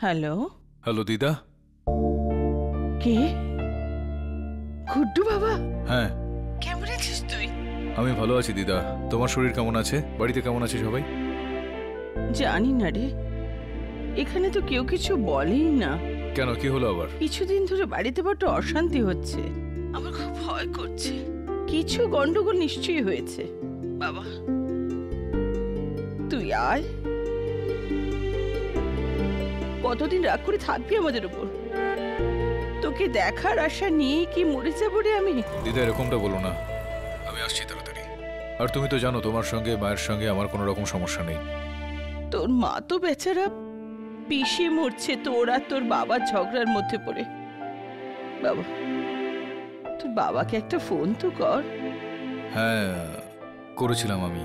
Hello. Hello দিদা। কে? গুড্ডু বাবা? হ্যাঁ। কেমন আছিস তুই? আমি ভালো আছি দিদা। তোমার শরীর কেমন আছে? বাড়িতে কেমন আছে সবাই? জানি না রে, এখানে তো কেউ কিছু বলেই না। কেন, কি হলো আবার? কিছুদিন ধরে বাড়িতে বড্ড অশান্তি হচ্ছে। আমার খুব ভয় করছে, কিছু গন্ডগোল নিশ্চয়ই হয়েছে। বাবা তুই আয়, কতদিন রাগ করে থাকবি আমাদের উপর? তোকে দেখার আশা নিয়ে কি মরে যাবো রে আমি? দিদা এরকমটা বলো না, আমি আসছি তাড়াতাড়ি। আর তুমি তো জানো তোমার সঙ্গে মায়ের সঙ্গে আমার কোনো রকম সমস্যা নেই। তোর মা তো বেচারা পিষে মরছে তোর আর তোর বাবার ঝগড়ার মধ্যে পড়ে। বাবা, তোর বাবাকে একটা ফোন তো কর। হ্যাঁ করেছিলাম, আমি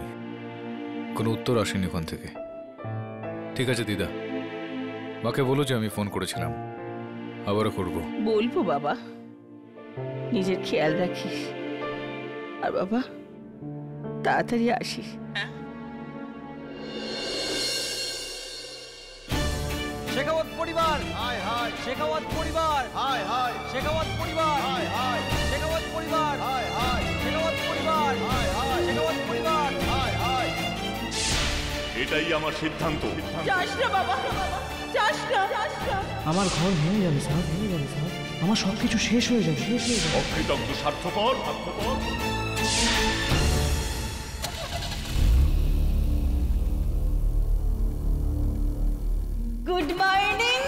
কোনো উত্তর আসেনি ওখান থেকে। ঠিক আছে দিদা, মাকে বলো যে আমি ফোন করেছিলাম, আবারও করব। বলবো বাবা, নিজের খেয়াল রাখিস। আর বাবা তাড়াতাড়ি আসিস। শেখাওয়াত পরিবার, হায় হায় শেখাওয়াত পরিবার, হায় হায় শেখাওয়াত পরিবার, হায় হায় শেখাওয়াত পরিবার, হায় হায় শেখাওয়াত পরিবার, হায় হায় শেখাওয়াত পরিবার, হায় হায়। এটাই আমার সিদ্ধান্ত। যাস না বাবা, যাস না, যাস না। আমার ঘর ভেঙে যাবে স্যার, ভেঙে যাবে স্যার, আমার সব কিছু শেষ হয়ে যাবে, শেষ হয়ে যাবে। অকৃতজ্ঞ স্বার্থপর, স্বার্থপর। Good morning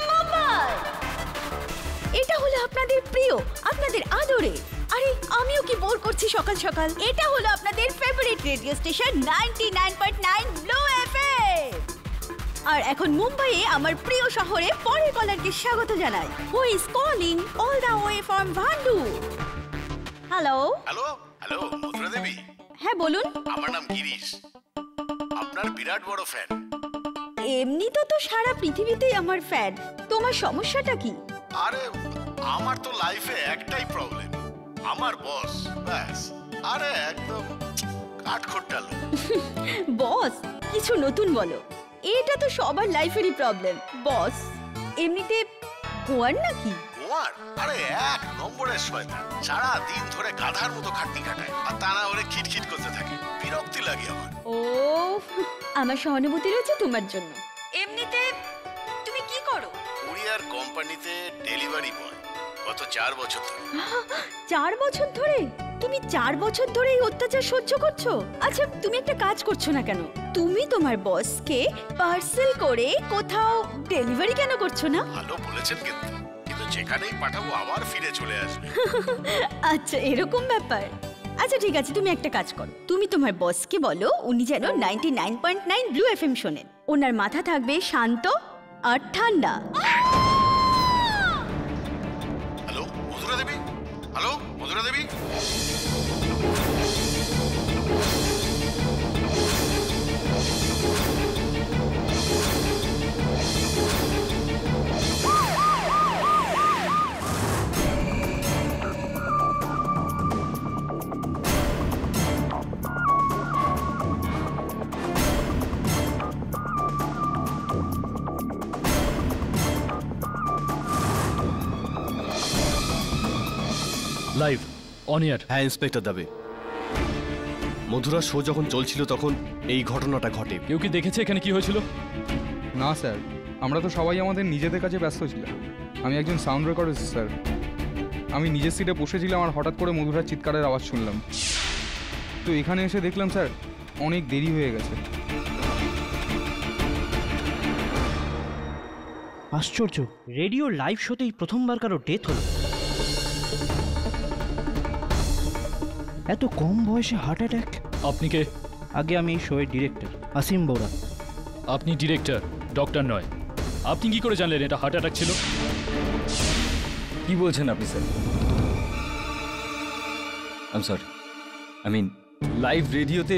mobile. এটা হলো আপনাদের প্রিয়, আপনাদের আদরে, আরে আমিও কি বোর করছি সকাল সকাল। এটা হলো আপনাদের favourite radio station 99.9 blue FM. আর এখন মুম্বাইয়ে আমার প্রিয় শহরে পরের কলারকে স্বাগত জানাই, who is calling all the way from Bhandup. Hello hello hello Madhura Devi. হ্যাঁ বলুন। আমার নাম গিরিশ, আপনার বিরাট বড় ফ্যান। এমনি তো সারা পৃথিবীতেই আমার ফ্যান। তোমার সমস্যাটা কি? আরে আমার তো লাইফে একটাই প্রবলেম, আমার বস, ব্যাস। আরে একদম কাঠখোট্টা লোক। বস? কিছু নতুন বলো, এটা তো সবার লাইফেরই প্রবলেম, বস। এমনিতে গোয়ার নাকি? কুমার? আরে এক নম্বরের শয়তান, সারা দিন ধরে গাধার মতো খাটনি খাটায়, আর তা না হলে খিটখিট করতে থাকে, বিরক্তি লাগে আমার। ও, আমার সহানুভূতি রয়েছে তোমার জন্য। এমনিতে তুমি কি করো? কুরিয়ার কোম্পানিতে ডেলিভারি বয়, গত 4 বছর ধরে। 4 বছর ধরে? তুমি 4 বছর ধরে এই অত্যাচার সহ্য করছো? আচ্ছা তুমি একটা কাজ করছো না কেন? তুমি তোমার বসকে পার্সেল করে কোথাও ডেলিভারি কেন করছো না? ভালো বলেছেন, কিন্তু যেখানেই পাঠাবো আবার ফিরে চলে আসবে। আচ্ছা এরকম ব্যাপার। আচ্ছা ঠিক আছে, তুমি একটা কাজ করো, তুমি তোমার বসকে বলো উনি যেন 99.9 ব্লু এফএম শোনেন। ওনার মাথা থাকবে শান্ত আর ঠান্ডা। Hello Madhura Devi, hello Madhura Devi. Live on air. হ্যাঁ ইন্সপেক্টর দাবে, মধুরা শো যখন চলছিল তখন এই ঘটনাটা ঘটে। কেউ কি দেখেছে এখানে কি হয়েছিল? না স্যার, আমরা তো সবাই আমাদের নিজেদের কাছে ব্যস্ত ছিলাম। আমি একজন সাউন্ড রেকর্ডিস্ট স্যার। আমি নিজের সিটে বসেছিলাম আর হঠাৎ করে মধুরার চিৎকারের আওয়াজ শুনলাম। তো এখানে এসে দেখলাম স্যার অনেক দেরি হয়ে গেছে। আশ্চর্য, রেডিও লাইভ শোতেই প্রথমবার কারো ডেথ হলো। এত কম বয়সে হার্ট অ্যাটাক। আপনি কে? আগে আমি এই শোয়ের ডিরেক্টর আসিম বোরা। আপনি ডিরেক্টর, ডক্টর নয়। আপনি কি করে জানলেন এটা হার্ট অ্যাটাক ছিল? কি বলছেন আপনি sir? I am sorry, I mean live রেডিওতে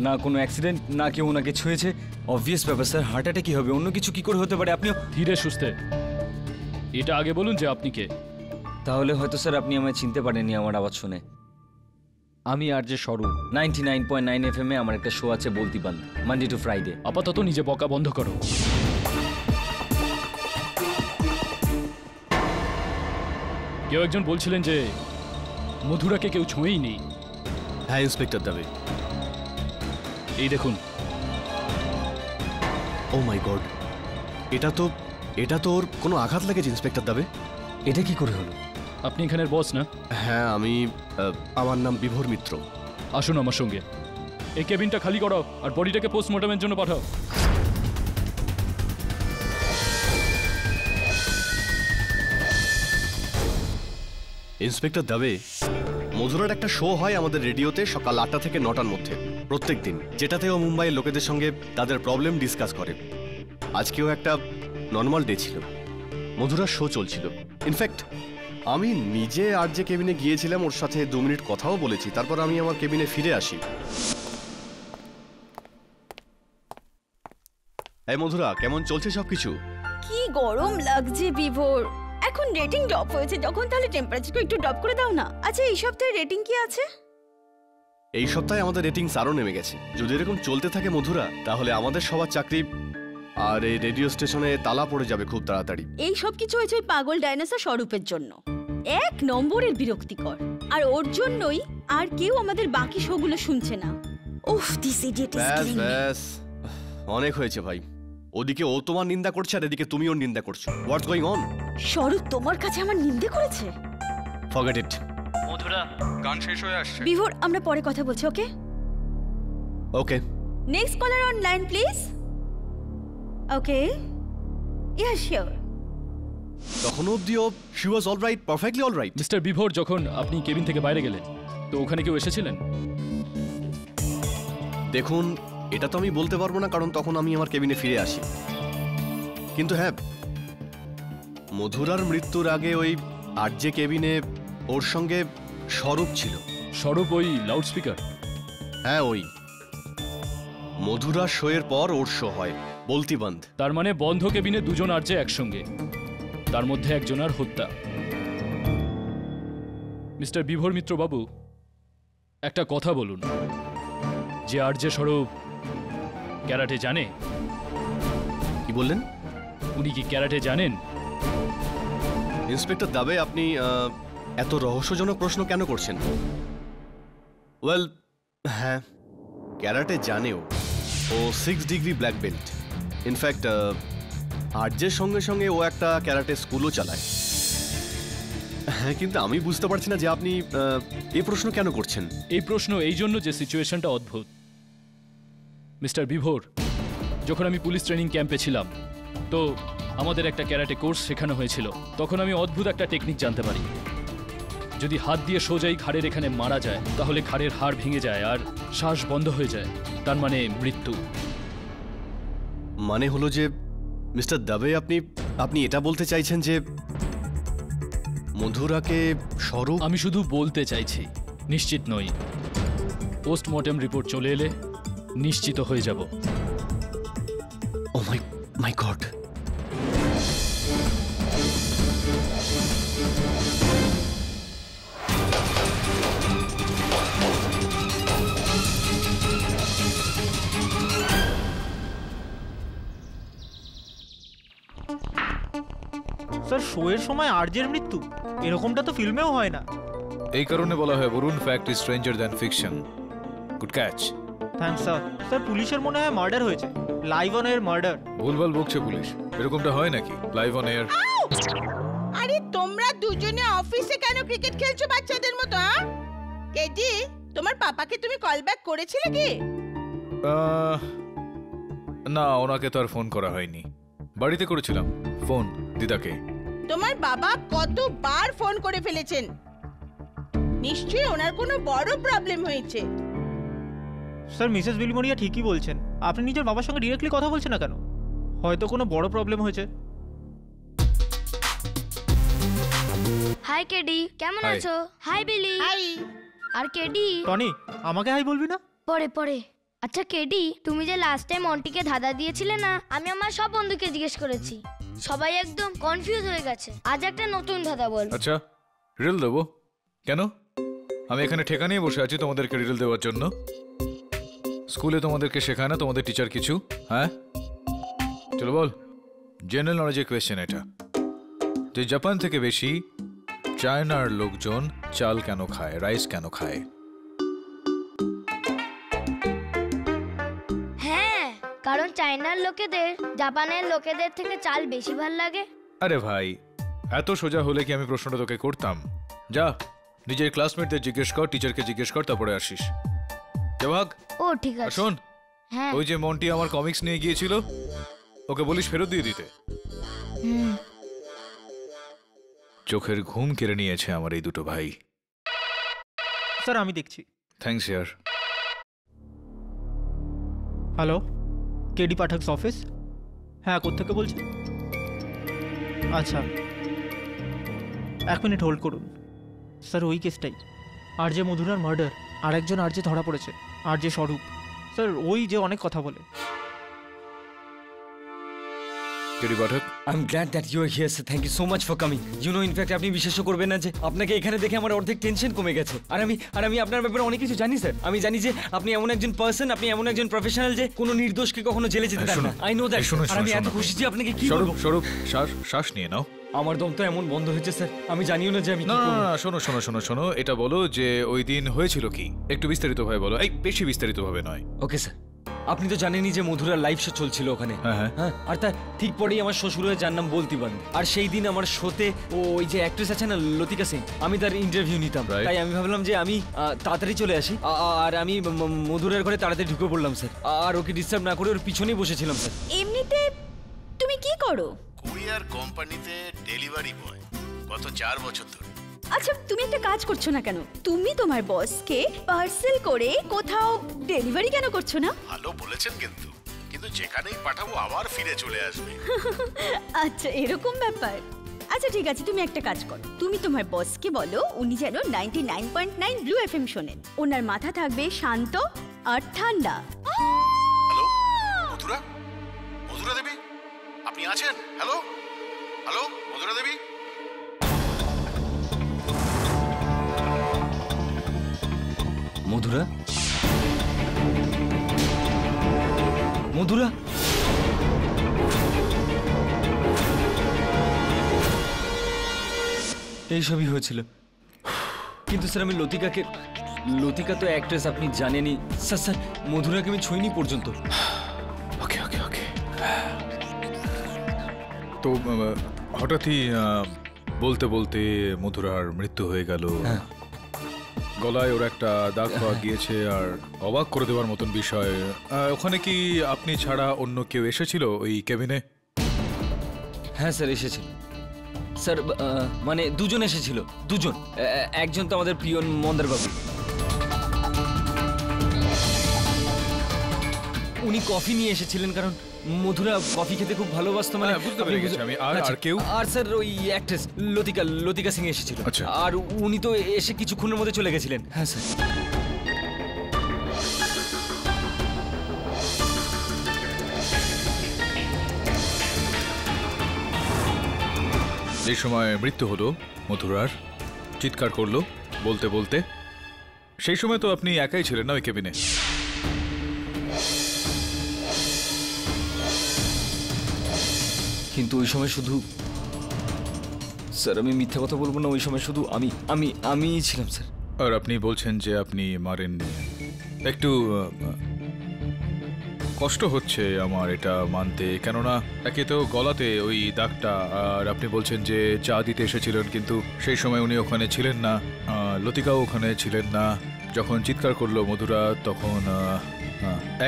না কোনো অ্যাক্সিডেন্ট, না কেউ ওনাকে ছুঁয়েছে। অবভিয়াস ব্যাপার স্যার, হার্ট অ্যাটাক কি হবে? অন্য কিছু কি করে হতে পারে? আপনিও ধীরে সুস্থে এটা আগে বলুন যে আপনি কে। তাহলে হয়তো স্যার আপনি আমায় চিনতে পারেননি আমার আওয়াজ শুনে। আমি আর যে স্বরূপ, 99.9 FM এ আমার একটা শো আছে বলতি বান্ধ, মানডে টু ফ্রাইডে। আপাতত নিজে বকা বন্ধ করো। কেউ একজন বলছিলেন যে মধুরাকে কেউ ছোঁয়েই নেই। হ্যাঁ ইন্সপেক্টর দাবে। এই দেখুন। ও মাই গড, এটা তো ওর কোনো আঘাত লেগেছে ইন্সপেক্টর দাবে। এটা কি করে হলো? আপনি এখানের বস না? হ্যাঁ আমি, আমার নাম বিভোর মিত্র। আসুন আমার সঙ্গে। এই কেবিনটা খালি করাও আর বডিটাকে পোস্টমর্টমের জন্য পাঠাও। ইন্সপেক্টর দাবে, মধুরার একটা শো হয় আমাদের রেডিওতে সকাল 8টা থেকে 9টার মধ্যে প্রত্যেক দিন, যেটাতে ও মুম্বাইয়ের লোকেদের সঙ্গে তাদের প্রবলেম ডিসকাস করে। আজকেও একটা নর্মাল ডে ছিল, মধুরার শো চলছিল। ইনফ্যাক্ট আমি নিজে আরজে কেবিনে গিয়েছিলাম, ওর সাথে 2 মিনিট কথাও বলেছি, তারপর আমি আমার কেবিনে ফিরে আসি। এই মধুরা, কেমন চলছে সবকিছু? কি গরম লাগছে বিভোর। এখন রেটিং ড্রপ হয়েছে যখন, তাহলে টেম্পারেচারকে একটু ড্রপ করে দাও না। আচ্ছা এই সপ্তাহে রেটিং কি আছে? এই সপ্তাহে আমাদের রেটিংস আরও নেমে গেছে। যদি এরকম চলতে থাকে মধুরা, তাহলে আমাদের সবার চাকরি আর এই রেডিও স্টেশনে তালা পড়ে যাবে খুব তাড়াতাড়ি। এই সব কিছু হয়েছে ওই পাগল ডাইনোসর স্বরূপের জন্য। 1 নম্বরের বিরক্তিকর। আর ওর জন্যই আর কেউ আমাদের বাকি শোগুলো শুনছে না। উফ, this idiot is killing me. ব্যাস অনেক হয়েছে ভাই। ওদিকে ও তোমার নিন্দা করছে আর এদিকে তুমি ওর নিন্দা করছো। What's going on? স্বরূপ তোমার কাছে আমার নিন্দে করেছে? Forget it. মধুরা, গান শেষ হয়ে আসছে। বিভোর, আমরা পরে কথা বলছি, okay? Okay. Next caller on line please. Okay, yeah sure. তখন অবধিও she was alright, perfectly alright. Mister Bibhor, যখন আপনি কেবিন থেকে বাইরে গেলেন তো ওখানে কেউ এসেছিলেন? দেখুন, এটা তো আমি বলতে পারবো না, কারণ তখন আমি আমার কেবিনে ফিরে আসি। কিন্তু হ্যাঁ, মধুরার মৃত্যুর আগে ওই আরজে কেবিনে ওর সঙ্গে স্বরূপ ছিল। স্বরূপ ওই লাউডস্পিকার? হ্যাঁ ওই। মধুরার শো এর পর ওর শো হয়, বলতি বন্ধ। তার মানে বন্ধ কেবিনে দুজন আরজে একসঙ্গে, তার মধ্যে একজনের হত্যা। মিস্টার বিভোর মিত্র বাবু, একটা কথা বলুন, যে আরজে স্বরূপ ক্যারাটে জানে? কি বললেন? উনি কি ক্যারাটে জানেন? ইন্সপেক্টর দাবে, আপনি এত রহস্যজনক প্রশ্ন কেন করছেন? ওয়েল, হ্যাঁ, ক্যারাটে জানেও। ও 6 ডিগ্রি ব্ল্যাক বেল্ট। ইনফ্যাক্ট আর্যের সঙ্গে সঙ্গে ও একটা ক্যারাটে স্কুলও চালায়। হ্যাঁ, কিন্তু আমি বুঝতে পারছি না যে আপনি এই প্রশ্ন কেন করছেন। এই প্রশ্ন এই জন্য যে সিচুয়েশনটা অদ্ভুত। মিস্টার বিভোর, যখন আমি পুলিশ ট্রেনিং ক্যাম্পে ছিলাম তো আমাদের একটা ক্যারাটে কোর্স শেখানো হয়েছিল। তখন আমি অদ্ভুত একটা টেকনিক জানতে পারি। যদি হাত দিয়ে সোজাই ঘাড়ের এখানে মারা যায় তাহলে ঘাড়ের হাড় ভেঙে যায় আর শ্বাস বন্ধ হয়ে যায়, তার মানে মৃত্যু। মানে হলো যে মিস্টার দাবে, আপনি এটা বলতে চাইছেন যে মধুরাকে স্বরূপ? আমি শুধু বলতে চাইছি, নিশ্চিত নই। পোস্টমর্টেম রিপোর্ট চলে এলে নিশ্চিত হয়ে যাব। ও মাই গড। স্যার, শো এর সময় আরজের মৃত্যু, এরকমটা তো ফিল্মেও হয় না। এই কারণে বলা হয় Varun, fact is stranger than fiction. Good catch. Thanks sir. Sir, পুলিশের মনে হয় মার্ডার হয়েছে, লাইভ অন এয়ার মার্ডার। ভুলভাল বকছে পুলিশ। এরকমটা হয় নাকি লাইভ অন এয়ার? আরে তোমরা দুজনে অফিসে কেন ক্রিকেট খেলছো বাচ্চাদের মতো? কেডি, তোমার পাপাকে তুমি কল ব্যাক করেছিলে কি? না, ওনাকে তো আর ফোন করা হয়নি। বাড়িতে করেছিলাম ফোন দিদাকে। তোমার বাবা কতবার ফোন করে ফেলেছেন, নিশ্চয়ই ওনার কোনো বড় প্রবলেম হয়েছে। স্যার, মিসেস বিলমোরিয়া ঠিকই বলছেন। আপনি নিজের বাবার সঙ্গে ডিরেক্টলি কথা বলছেন না কেন? হয়তো কোনো বড় প্রবলেম হয়েছে। হাই কেডি, কেমন Hi. আছো? হাই বিলি। হাই। আর কেডি? টনি, আমাকে হাই বলবি না? পরে পরে। আচ্ছা কেডি, তুমি যে লাস্ট টাইম অন্টিকে ধাঁধা দিয়েছিলে না, আমি আমার সব বন্ধুকে জিজ্ঞেস করেছি, সবাই একদম কনফিউজ হয়ে গেছে। আজ একটা নতুন ধাঁধা বল। আচ্ছা, রিল দেবো? কেন? আমি এখানে ঠেকা নিয়ে বসে আছি তোমাদেরকে রিল দেওয়ার জন্য? স্কুলে তোমাদেরকে শেখায় না তোমাদের টিচার কিছু? হ্যাঁ, চলো বল। জেনারেল নলেজের কোয়েশ্চেন এটা। যে জাপান থেকে বেশি চায়নার লোকজন চাল কেন খায়, রাইস কেন খায়? হ্যাঁ, কারণ চায়নার লোকেদের জাপানের লোকেদের থেকে চাল বেশি ভাল লাগে। আরে ভাই, এত সোজা হলে কি আমি প্রশ্নটা তোকে করতাম? যা নিজের ক্লাসমেটদের জিজ্ঞেস কর, টিচারকে জিজ্ঞেস কর, তারপরে আসিস। ভাগ। ও ঠিক আছে। শোন, হ্যাঁ। ওই যে মন্টি আমার কমিক্স নিয়ে গিয়েছিল, ওকে বলিস ফেরত দিয়ে দিতে। চোখের ঘুম কেড়ে নিয়েছে আমার এই দুটো ভাই। স্যার আমি দেখছি। থ্যাঙ্কস ইয়ার। Hello, KD Pathak's office? হ্যাঁ, কোত্থেকে বলছেন? আচ্ছা, 1 মিনিট হোল্ড করুন। স্যার ওই কেসটাই, আর যে মধুরার মার্ডার, আর একজন আর যে ধরা পড়েছে, আর যে স্বরূপ। স্যার ওই যে অনেক কথা বলে। KD Pathak, I am glad that you are here sir. Thank you so much for coming. You know in fact আপনি বিশ্বাস করবেন না যে আপনাকে এখানে দেখে আমার অর্ধেক টেনশন কমে গেছে। আর আমি আপনার ব্যাপারে অনেক কিছু জানি স্যার। আমি জানি যে আপনি এমন একজন পার্সন, আপনি এমন একজন প্রফেশনাল যে কোনো নির্দোষকে কখনো জেলে যেতে দেন না। I know that. আর আমি এত খুশি যে আপনাকে কি বলবো। স্বরূপ, শ্বাস নিয়ে নাও। আমার দম তো এমন বন্ধ হয়েছে স্যার, আমি জানিও না যে আমি না, শোনো, এটা বলো যে ওই দিন হয়েছিল কি, একটু বিস্তারিতভাবে বলো। এই বেশি বিস্তারিতভাবে নয়। ওকে স্যার, আপনি তো জানেনই যে মধুরার লাইভ শো চলছিল ওখানে। হ্যাঁ, আর তার ঠিক পরেই আমার শ্বশুর হয়ে যার নাম বলতিবান। আর সেই দিন আমার শোতে ওই যে অ্যাক্ট্রেস আছে না লতিকা সিং, আমি তার ইন্টারভিউ নিতাম। তাই আমি ভাবলাম যে আমি তাড়াতাড়ি চলে আসি, আর আমি মধুরার ঘরে তাড়াতাড়ি ঢুকে পড়লাম স্যার। আর ওকে ডিস্টার্ব না করে ওর পিছনেই বসেছিলাম স্যার। এমনিতে তুমি কি করো? কুরিয়ার কোম্পানিতে ডেলিভারি বয় গত 4 বছর ধরে। আচ্ছা, তুমি একটা কাজ করছো না কেন? তুমি তোমার বসকে পার্সেল করে কোথাও ডেলিভারি কেন করছো না? ভালো বলেছেন, কিন্তু যেখানেই পাঠাবো আবার ফিরে চলে আসবে। আচ্ছা, এরকম ব্যাপার। আচ্ছা ঠিক আছে, তুমি একটা কাজ করো, তুমি তোমার বসকে বলো উনি যেন 99.9 ব্লু এফএম শোনেন। ওনার মাথা থাকবে শান্ত আর ঠান্ডা। হ্যালো মধুরা দেবী, আপনি আছেন? হ্যালো মধুরা দেবী। মধুরা এইসবই হয়েছিল। কিন্তু স্যার আমি লতিকা তো অ্যাক্ট্রেস, আপনি জানেনই স্যার। মধুরাকে আমি ছুঁইনি পর্যন্ত। ওকে তো হঠাৎই বলতে বলতে মধুরার মৃত্যু হয়ে গেল। গলায় ওর একটা দাগ পাওয়া গিয়েছে। আর অবাক করে দেওয়ার মতন বিষয়, ওখানে কি আপনি ছাড়া অন্য কেউ এসেছিল ওই কেবিনে? হ্যাঁ স্যার, এসেছিল স্যার। মানে দুজন এসেছিল, দুজন। একজন তো আমাদের প্রিয় মন্দারবাবু, উনি কফি নিয়ে এসেছিলেন কারণ মধুরা কফি খেতে খুব ভালোবাসতো। মানে বুঝতে পেরে গেছি আমি। আর কেউ? আর স্যার ওই অ্যাক্ট্রেস লতিকা সিং এসেছিল। আচ্ছা। আর উনি তো এসে কিছুক্ষণের মধ্যে চলে গেছিলেন। হ্যাঁ স্যার। যে সময় মৃত্যু হলো মধুরার, চিৎকার করলো বলতে বলতে, সেই সময় তো আপনি একাই ছিলেন না ওই কেবিনে? কিন্তু ওই সময় শুধু স্যার, আমি মিথ্যা কথা বলবো না, ওই সময় শুধু আমি ছিলাম স্যার। আর আপনি বলছেন যে আপনি মারেননি। একটু কষ্ট হচ্ছে আমার এটা মানতে, কেননা একে তো গলাতে ওই দাগটা, আর আপনি বলছেন যে চা দিতে এসেছিলেন কিন্তু সেই সময় উনি ওখানে ছিলেন না, লতিকাও ওখানে ছিলেন না। যখন চিৎকার করলো মধুরা তখন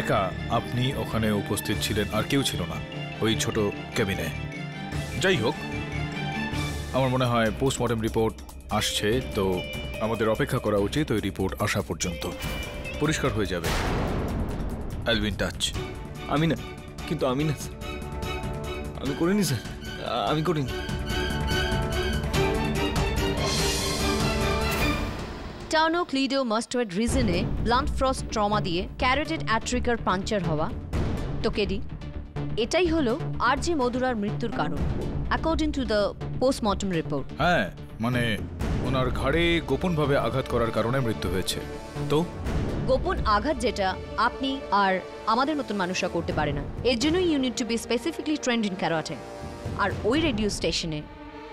একা আপনি ওখানে উপস্থিত ছিলেন, আর কেউ ছিল না ওই ছোট কেবিনে। যাই হোক, আমার মনে হয় পোস্টমর্টেম রিপোর্ট আসছে, তো আমাদের অপেক্ষা করা উচিত ওই রিপোর্ট আসা পর্যন্ত। পরিষ্কার হয়ে যাবে। I'll be in touch. আমি না স্যার, আমি করিনি স্যার, আমি করিনি। টার্নোক্লিডোমাস্টয়েড রিজনে ব্লান্ট ফ্রস্ট ট্রমা দিয়ে ক্যারোটিড অ্যাট্রিকার পাঞ্চার হওয়া। তো কেডি, এটাই হলো আরজে মধুরার মৃত্যুর কারণ according to the postmortem report. হ্যাঁ, মানে ওনার ঘাড়ে গোপনভাবে আঘাত করার কারণে মৃত্যু হয়েছে। তো গোপন আঘাত যেটা আপনি আর আমাদের মতন মানুষরা করতে পারে না, এর জন্য you need to be specifically trained in karate. আর ওই রেডিও স্টেশনে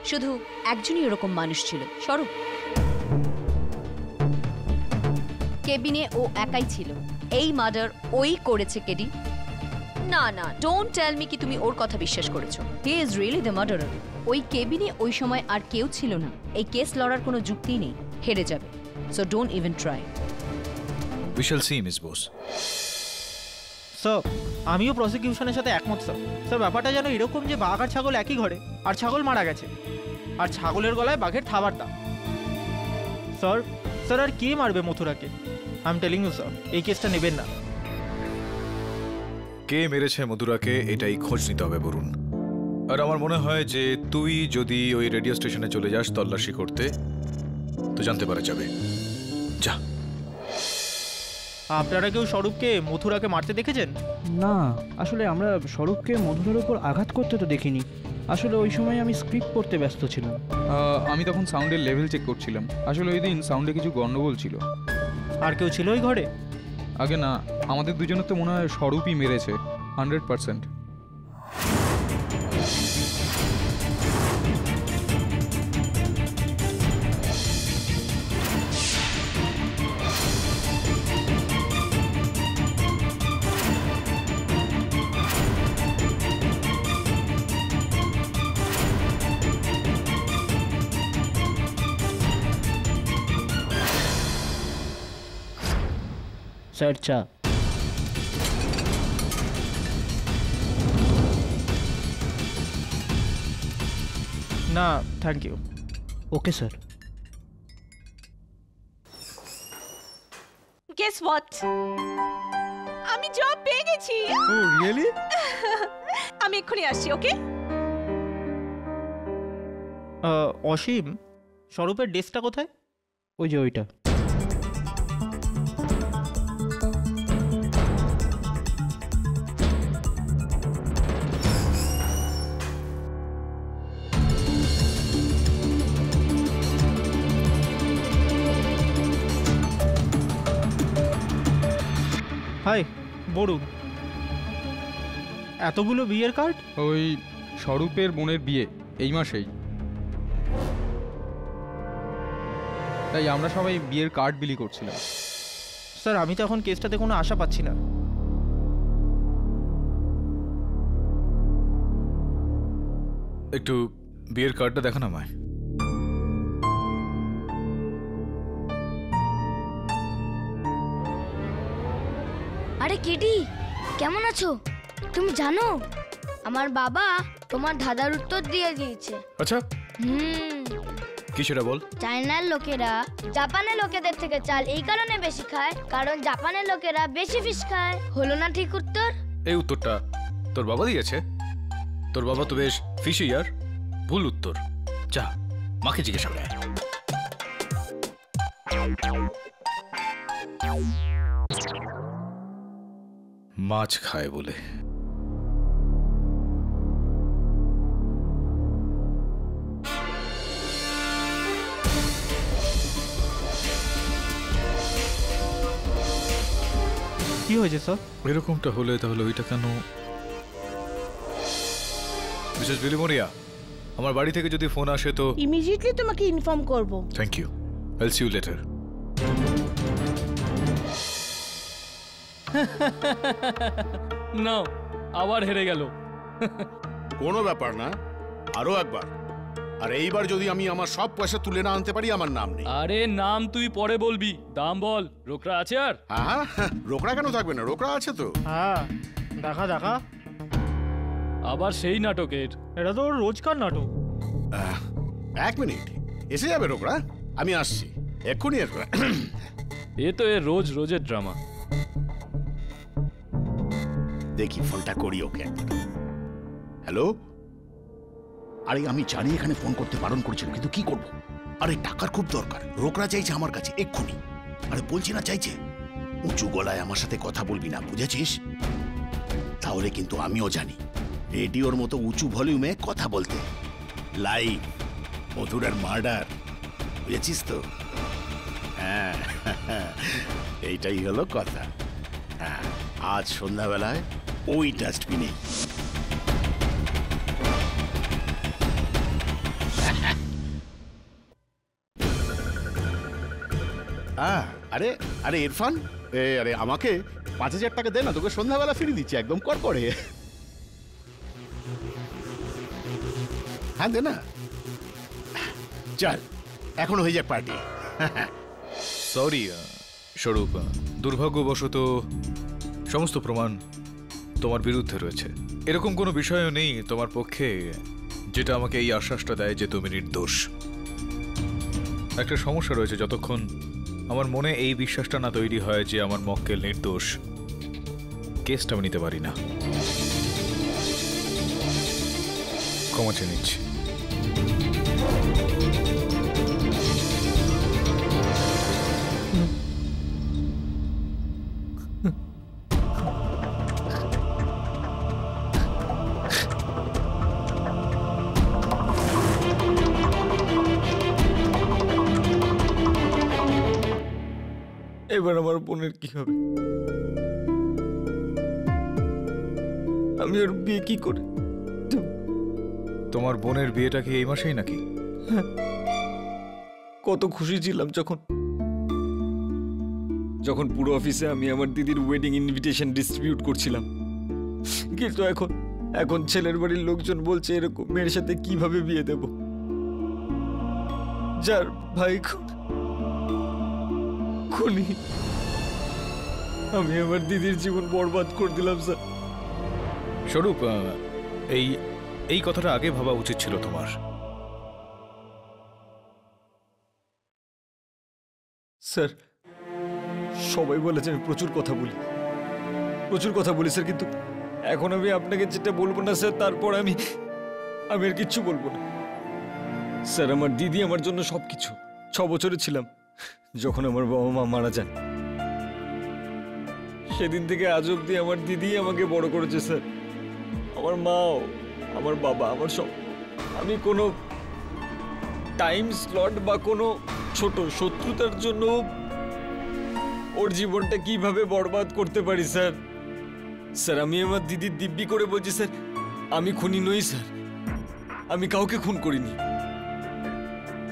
শুধু একজনই এরকম মানুষ ছিল, স্বরূপ। কেবিনে ও একাই ছিল। এই মার্ডার ওই করেছে কেডি। না না, ডোন্ট টেল মি কি তুমি ওর কথা বিশ্বাস করেছো। He is really the murderer. ওই কেবিনে ওই সময় আর কেউ ছিল না। এই কেস লড়ার কোনো যুক্তি নেই, হেরে যাবে। So don't even try. We shall see miss Bose. Sir, আমিও প্রসিকিউশনের সাথে একমত স্যার। স্যার, ব্যাপারটা যেন এরকম যে বাঘ আর ছাগল একই ঘরে, আর ছাগল মারা গেছে, আর ছাগলের গলায় বাঘের থাবার দাম। স্যার, স্যার আর কে মারবে মথুরাকে? I am telling you sir, এই কেসটা নেবেন না। কে মেরেছে মধুরাকে এটাই খোঁজ নিতে হবে বরুণ। আর আমার মনে হয় যে তুই যদি ওই রেডিও স্টেশনে চলে যাস তল্লাশি করতে, তো জানতে পারা যাবে। যা। আপনারা কেউ স্বরূপকে মথুরাকে মারতে দেখেছেন? না, আসলে আমরা স্বরূপকে মধুরের উপর আঘাত করতে তো দেখিনি। আসলে ওই সময় আমি স্ক্রিপ্ট পড়তে ব্যস্ত ছিলাম। আমি তখন সাউন্ডের লেভেল চেক করছিলাম। আসলে ওই দিন সাউন্ডে কিছু গন্ডগোল ছিল। আর কেউ ছিল ওই ঘরে? আগে না, আমাদের দুজনের তো মনে হয় স্বরূপই মেরেছে 100%। স্যার, চা। না, thank you. Okay sir. Guess what, আমি জব পেয়ে গেছি। Oh really? আমি এক্ষুনি আসছি, ওকে? অসীম, স্বরূপের ডেস্কটা কোথায়? ওই যে ওইটা। হাই বরুণ, এতগুলো বিয়ের কার্ড? ওই স্বরূপের বোনের বিয়ে এই মাসেই, তাই আমরা সবাই বিয়ের কার্ড বিলি করছিলাম। স্যার, আমি তো এখন কেসটাতে কোনো আশা পাচ্ছি না। একটু বিয়ের কার্ডটা দেখান আমায়। আরে কেডি, কেমন আছো? তুমি জানো আমার বাবা তোমার দাদার উত্তর দিয়ে দিয়েছে। আচ্ছা, কি সেটা বল? চায়নার লোকেরা জাপানের লোকেদের থেকে চাল এই কারণে বেশি খায় কারণ জাপানের লোকেরা বেশি ফিশ খায়। হলো না ঠিক উত্তর? এই উত্তরটা তোর বাবা দিয়েছে? তোর বাবা তো বেশ ফিশি ইয়ার। ভুল উত্তর। যা, মাকে জিজ্ঞাসা করে। মাছ খায় বলে। কি হয়েছে স্যার? এরকমটা হলে তাহলে ওইটা কেন? মিসেস বিলিমোরিয়া, আমার বাড়ি থেকে যদি ফোন আসে তো ইমিডিয়েটলি তোমাকে ইনফর্ম করব। Thank you. I'll see you later. নাও, আবার হেরে গেল। কোনো ব্যাপার না, আরো একবার। আর এইবার যদি আমি আমার সব পয়সা তুলে না আনতে পারি, আমার নাম নেই। আরে নাম তুই পরে বলবি, দাম বল। রোকরা আছে? আর হ্যাঁ, রোকড়া কেন থাকবে না? রোকড়া আছে তো। হ্যাঁ, দেখা দেখা। আবার সেই নাটকের? এটা তো রোজকার নাটক। এক মিনিট, এসে যাবে রোকড়া, আমি আসছি এক্ষুনি। এ তো এর রোজ রোজের ড্রামা। দেখি ফোনটা করি ওকে। হ্যালো? আরে আমি জানি এখানে ফোন করতে বারণ করেছিল, কিন্তু কি করব? আরে টাকার খুব দরকার, রোকড়া চাইছে আমার কাছে এক্ষুনি। আরে বলছি না চাইছে। উঁচু গলায় আমার সাথে কথা বলবি না, বুঝেছিস? তাহলে কিন্তু আমিও জানি রেডিওর মতো উঁচু ভলিউমে কথা বলতে। লাইভ মধুরার মার্ডার, বুঝেছিস তো? হ্যাঁ, এইটাই হলো কথা। হ্যাঁ, আজ সন্ধ্যাবেলায় ওই ডাস্টবিনে। আরে আরে ইরফান, আরে আমাকে 5,000 টাকা দে না, তোকে সন্ধ্যাবেলা ফিরিয়ে দিচ্ছি একদম কর করে। হ্যাঁ দে না, চল এখন হয়ে যাক পার্টি। সরি স্বরূপ, দুর্ভাগ্যবশত সমস্ত প্রমাণ তোমার বিরুদ্ধে রয়েছে। এরকম কোনো বিষয়ও নেই তোমার পক্ষে যেটা আমাকে এই আশ্বাসটা দেয় যে তুমি নির্দোষ। একটা সমস্যা রয়েছে, যতক্ষণ আমার মনে এই বিশ্বাসটা না তৈরি হয় যে আমার মক্কেল নির্দোষ, কেসটা আমি নিতে পারি না। ক্ষমা চেয়ে নিচ্ছি। এবার আমার বোনের কি হবে? আমি ওর বিয়ে কি করে? তোমার বোনের বিয়েটা কি এই মাসেই নাকি? কত খুশি ছিলাম যখন পুরো অফিসে আমি আমার দিদির ওয়েডিং ইনভিটেশন ডিস্ট্রিবিউট করছিলাম। কিন্তু এখন ছেলের বাড়ির লোকজন বলছে এরকম মেয়ের সাথে কিভাবে বিয়ে দেব, যার ভাই খুনি। আমি আমার দিদির জীবন বরবাদ করে দিলাম স্যার। স্বরূপ, এই কথাটা আগে ভাবা উচিত ছিল তোমার। স্যার সবাই বলেছে আমি প্রচুর কথা বলি স্যার, কিন্তু এখন আমি আপনাকে যেটা বলবো না স্যার, তারপর আমি আর কিচ্ছু বলবো না স্যার। আমার দিদি আমার জন্য সবকিছু। 6 বছরে ছিলাম যখন আমার বাবা মা মারা যান। সেদিন থেকে আজ অব্দি আমার দিদি আমাকে বড় করেছে স্যার। আমার মাও, আমার বাবা, আমার সব। আমি কোনো টাইম স্লট বা কোনো ছোট শত্রুতার জন্য ওর জীবনটা কিভাবে বরবাদ করতে পারি স্যার? স্যার আমি আমার দিদির দিব্যি করে বলছি স্যার, আমি খুনি নই স্যার, আমি কাউকে খুন করিনি।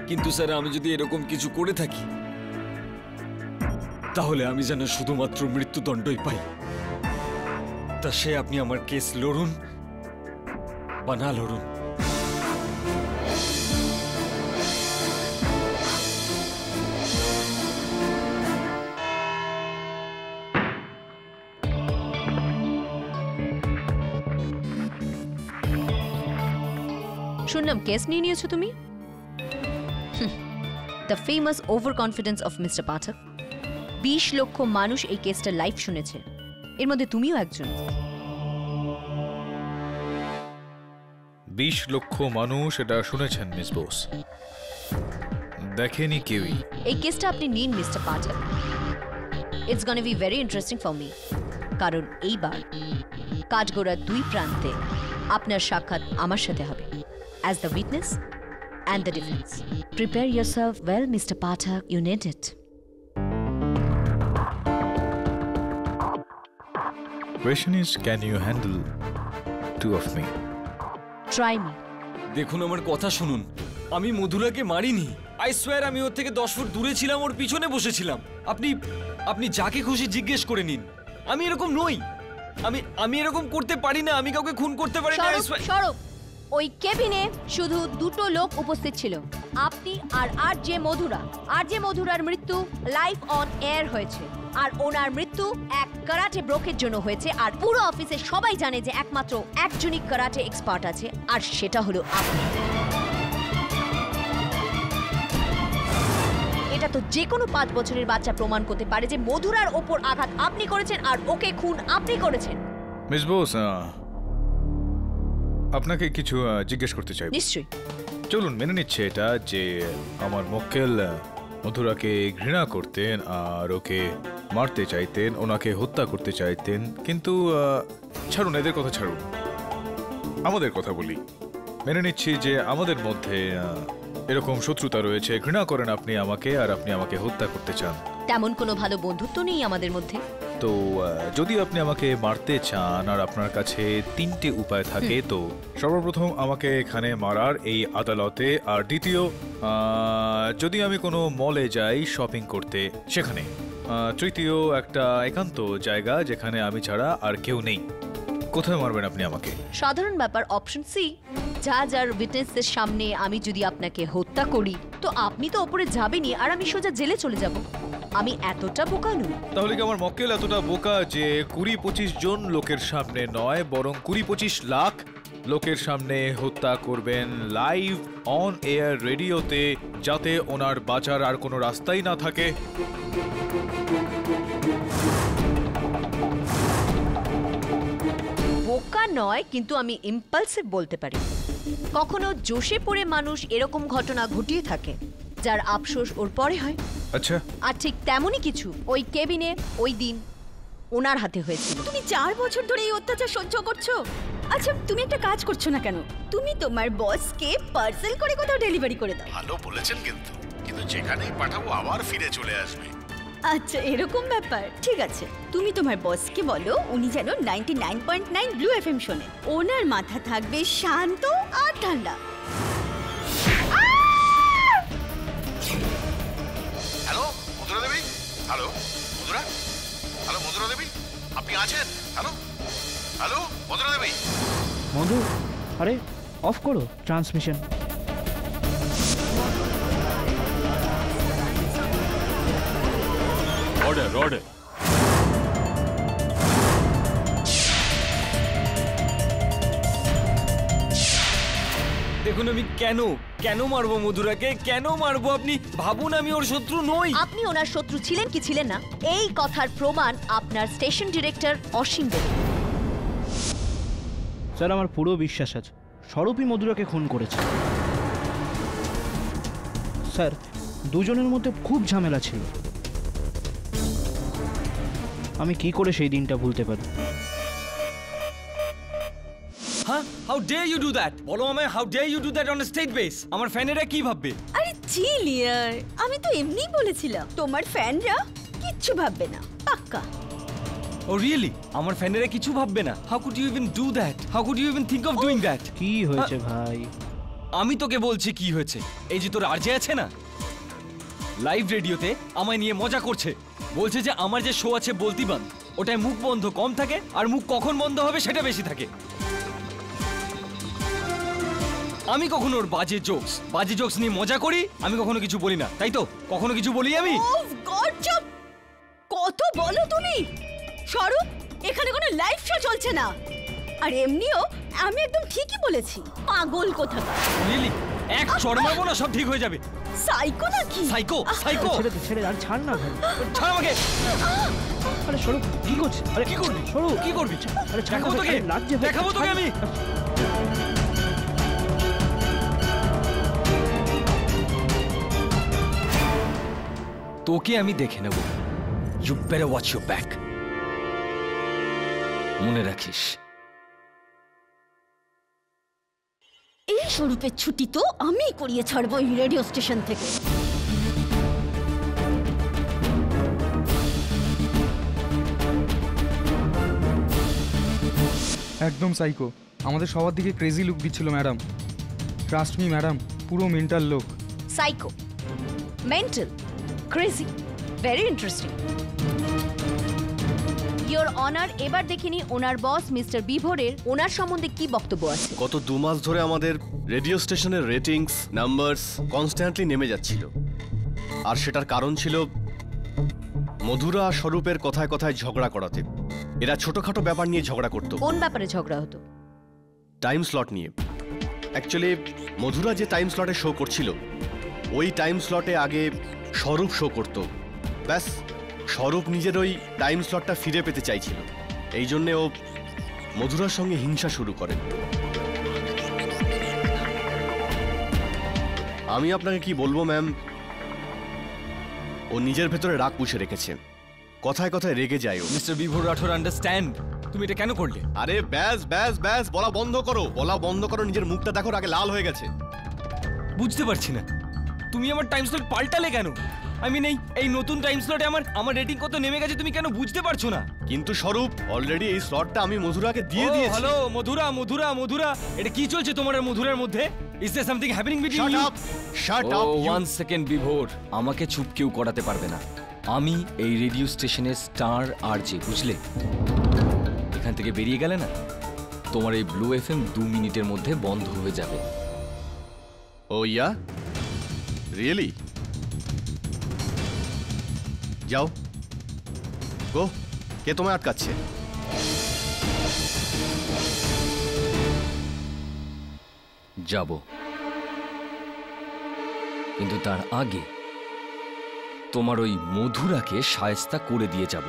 কিন্তু স্যার আমি যদি এরকম কিছু করে থাকি তাহলে আমি যেন শুধুমাত্র মৃত্যুদণ্ডই পাই। তা সে আপনি আমার কেস লড়ুন বা না লড়ুন। শুনলাম কেস নিয়ে নিয়েছো তুমি। The famous over confidence of mister Pathak. 20 lakh মানুষ এই কেসটা লাইভ শুনেছে, এর মধ্যে তুমিও একজন। 20 লক্ষ মানুষ এটা শুনেছেন মিস বোস, দেখেনি কেউই। এই কেসটা আপনি নিন mister Pathak. It's gonna be very interesting for me, কারণ এইবার কাঠগোড়ার 2 প্রান্তে আপনার সাক্ষাৎ আমার সাথে হবে, as the witness and the defense. Prepare yourself well, Mr. Pathak. You need it. Question is, can you handle 2 of me? Try me. দেখুন আমার কথা শুনুন, আমি মধুরাকে মারিনি। আই সোয়ার আমি ওর থেকে 10 ফুট দূরে ছিলাম, ওর পিছনে বসেছিলাম। আপনি যাকে খুশি জিজ্ঞেস করে নিন, আমি এরকম নই। আমি এরকম করতে পারি না, আমি কাউকে খুন করতে পারি না। সরব, ওই কেবিনে শুধু 2টো লোক উপস্থিত ছিল, আপনি আর আরজে মধুরা। আরজে মধুরার মৃত্যু লাইভ অন এয়ার হয়েছে, আর ওনার মৃত্যু এক কারাটে ব্রোকের জন্য হয়েছে। আর পুরো অফিসে সবাই জানে যে একমাত্র একজনই কারাটে এক্সপার্ট আছে, আর সেটা হলো আপনি। এটা তো যে কোনো 5 বছরের বাচ্চা প্রমাণ করতে পারে যে মধুরার ওপর আঘাত আপনি করেছেন আর ওকে খুন আপনি করেছেন। মিস বোস, আপনাকে কিছু জিজ্ঞেস করতে চাই। নিশ্চয়ই। চলুন মেনে নিচ্ছে এটা যে আমার মক্কেল মধুরাকে ঘৃণা করতেন আর ওকে মারতে চাইতেন, ওনাকে হত্যা করতে চাইতেন। কিন্তু ছাড়ুন, এদের কথা ছাড়ুন, আমাদের কথা বলি। মেনে নিচ্ছি যে আমাদের মধ্যে এরকম শত্রুতা রয়েছে, ঘৃণা করেন আপনি আমাকে আর আপনি আমাকে হত্যা করতে চান। তেমন কোনো ভালো বন্ধুত্ব নেই আমাদের মধ্যে। তো যদি আপনি আমাকে মারতে চান আর আপনার কাছে 3টে উপায় থাকে, তো সর্বপ্রথম আমাকে এখানে মারার এই আদালতে, আর দ্বিতীয় যদি আমি কোনো মলে যাই শপিং করতে সেখানে, তৃতীয় একটা একান্ত জায়গা যেখানে আমি ছাড়া আর কেউ নেই। কোথায় মারবেন আপনি আমাকে? সাধারণ ব্যাপার, অপশন সি। যার উইটনেসদের সামনে আমি যদি আপনাকে হত্যা করি তো আপনি তো ওপরে যাবেনই, আর আমি সোজা জেলে চলে যাব। আমি এতটা বোকা নই। তাহলে কি আমার মক্কেল এতটা বোকা যে 20-25 জন লোকের সামনে নয়, বরং 20-25 লাখ লোকের সামনে হত্যা করবেন লাইভ অন এয়ার রেডিওতে, যাতে ওনার বাঁচার আর কোনো রাস্তাই না থাকে? বোকা নয়, কিন্তু আমি ইম্পালসিভ বলতে পারি। কখনো জোশে পড়ে মানুষ এরকম ঘটনা ঘটিয়ে থাকে যার আফসোস ওর পরে হয়। আচ্ছা, আর ঠিক তেমনই কিছু ওই কেবিনে ওই দিন ওনার হাতে হয়েছিল। তুমি 4 বছর ধরে এই অত্যাচার সহ্য করছো। আচ্ছা, তুমি একটা কাজ করছো না কেন? তুমি তোমার বসকে পার্সেল করে কোথাও ডেলিভারি করে দাও। ভালো বলেছেন, কিন্তু কিন্তু যেখানেই পাঠাবো আবার ফিরে চলে আসবে। আচ্ছা, এরকম ব্যাপার। ঠিক আছে, তুমি তোমার বসকে বলো উনি যেন 99.9 ব্লু এফএম শোনে। ওনার মাথা থাকবে শান্ত আর ঠান্ডা। Hello Madhura Devi, hello Madhura, hello Madhura দেবী, আপনি আছেন? হ্যালো হ্যালো মধুরা দেবী। মধু, আরে অফ করো ট্রান্সমিশন। Order order. দেখুন আমি কেন মারবো মধুরাকে, কেন মারবো? আপনি ভাবুন আমি ওর শত্রু নই। আপনি ওনার শত্রু ছিলেন কি ছিলেন না, এই কথার প্রমাণ আপনার স্টেশন ডিরেক্টর অসীম দেবে। স্যার, আমার পুরো বিশ্বাস আছে স্বরূপই মধুরাকে খুন করেছে। স্যার, দুজনের মধ্যে খুব ঝামেলা ছিল। আমি কি করে সেই দিনটা ভুলতে পারি? হ্যাঁ, how dare you do that? বলো আমায়, how dare you do that on state base? আমার ফ্যানেরা কি ভাববে? আরে চিল ইয়ার, আমি তো এমনিই বলেছিলাম তোমার ফ্যানরা কিচ্ছু ভাববে না, পাক্কা। Oh really? আমার ফ্যানেরা কিছু ভাববে না? How could you even do that? How could you even think of doing that? কি হয়েছে ভাই? আমি তোকে বলছি কি হয়েছে। এই যে তোর আরজে আছে না, লাইভ রেডিওতে আমায় নিয়ে মজা করছে, বলছে যে আমার যে শো আছে বলতিবান, ওটায় মুখ বন্ধ কম থাকে আর মুখ কখন বন্ধ হবে সেটা বেশি থাকে। আমি কখনো ওর বাজে জোকস নিয়ে মজা করি? আমি কখনো কিছু বলি না, তাই তো? কখনো কিছু বলি আমি? ওহ গড, চুপ! কত বলো তুমি? স্বরূপ, এখানে কোনো লাইভ শো চলছে না। আর এমনিও আমি একদম ঠিকই বলেছি, পাগল কোথাকার। রিয়েলি? এক চড় মারবো না, সব ঠিক হয়ে যাবে। সাইকো নাকি? সাইকো? ছেড়ে আর ছাড় না ভাই। ছাড় আমাকে। আরে স্বরূপ, কি করছিস? আরে কি করবি? স্বরূপ, কি করবি? আরে দেখাবো তোকে, দেখাবো তোকে আমি। তোকে আমি দেখে নেব। You better watch your back. মনে রাখিস। এই স্বরূপের ছুটি তো আমি করিয়ে ছাড়বো এই রেডিও স্টেশন থেকে। একদম সাইকো, আমাদের সবার দিকে ক্রেজি লুক দিচ্ছিল ম্যাডাম। ট্রাস্ট মি ম্যাডাম, পুরো মেন্টাল লোক। Psycho, mental, crazy, very interesting. Your honour, এবার দেখিনি ওনার বস মিস্টার বিভোরের ওনার সম্বন্ধে কি বক্তব্য আছে। গত 2 মাস ধরে আমাদের রেডিও স্টেশনের রেটিংস নাম্বারস কনস্ট্যান্টলি নেমে যাচ্ছিল, আর সেটার কারণ ছিল মধুরা আর স্বরূপের কথায় কথায় ঝগড়া করাতে। এরা ছোটখাটো ব্যাপার নিয়ে ঝগড়া করত। কোন ব্যাপারে ঝগড়া হতো? টাইম স্লট নিয়ে। অ্যাকচুয়ালি মধুরা যে টাইম স্লটে শো করছিল, ওই টাইম স্লটে আগে স্বরূপ শো করত। ব্যাস, স্বরূপ নিজের ওই টাইম স্লটটা ফিরে পেতে চাইছিল, এই জন্যে ও মধুরার সঙ্গে হিংসা শুরু করে। আমি আপনাকে কি বলবো ম্যাম, ও নিজের ভেতরে রাগ পুষে রেখেছে, কথায় কথায় রেগে যায় ও। মিস্টার বিভোর রাঠোর, আন্ডারস্ট্যান্ড। তুমি এটা কেন করলে? আরে ব্যাস ব্যাস ব্যাস, বলা বন্ধ করো, বলা বন্ধ করো। নিজের মুখটা দেখো, আগে লাল হয়ে গেছে। বুঝতে পারছি না তুমি আমার টাইম স্লট পাল্টালে কেন? আই মিন এই নতুন টাইম স্লটে আমার রেটিং কত নেমে গেছে তুমি কেন বুঝতে পারছো না? কিন্তু স্বরূপ, অলরেডি এই স্লটটা আমি মধুরাকে দিয়ে দিয়েছি। হ্যালো মধুরা, মধুরা, মধুরা, এটা কি চলছে তোমার আর মধুরার মধ্যে? Is there something happening between you? Shut up, one second Bibhor, আমাকে চুপ কেউ করাতে পারবে না। আমি এই রেডিও স্টেশনের স্টার আরজে, বুঝলে? এখান থেকে বেরিয়ে গেলে না, তোমার এই ব্লু এফএম 2 মিনিটের মধ্যে বন্ধ হয়ে যাবে। ও ইয়া, রিয়েলি? যাও, গো। কে তোমায় আটকাচ্ছে? যাব, কিন্তু তার আগে তোমার ওই মধুরাকে শায়েস্তা করে দিয়ে যাব।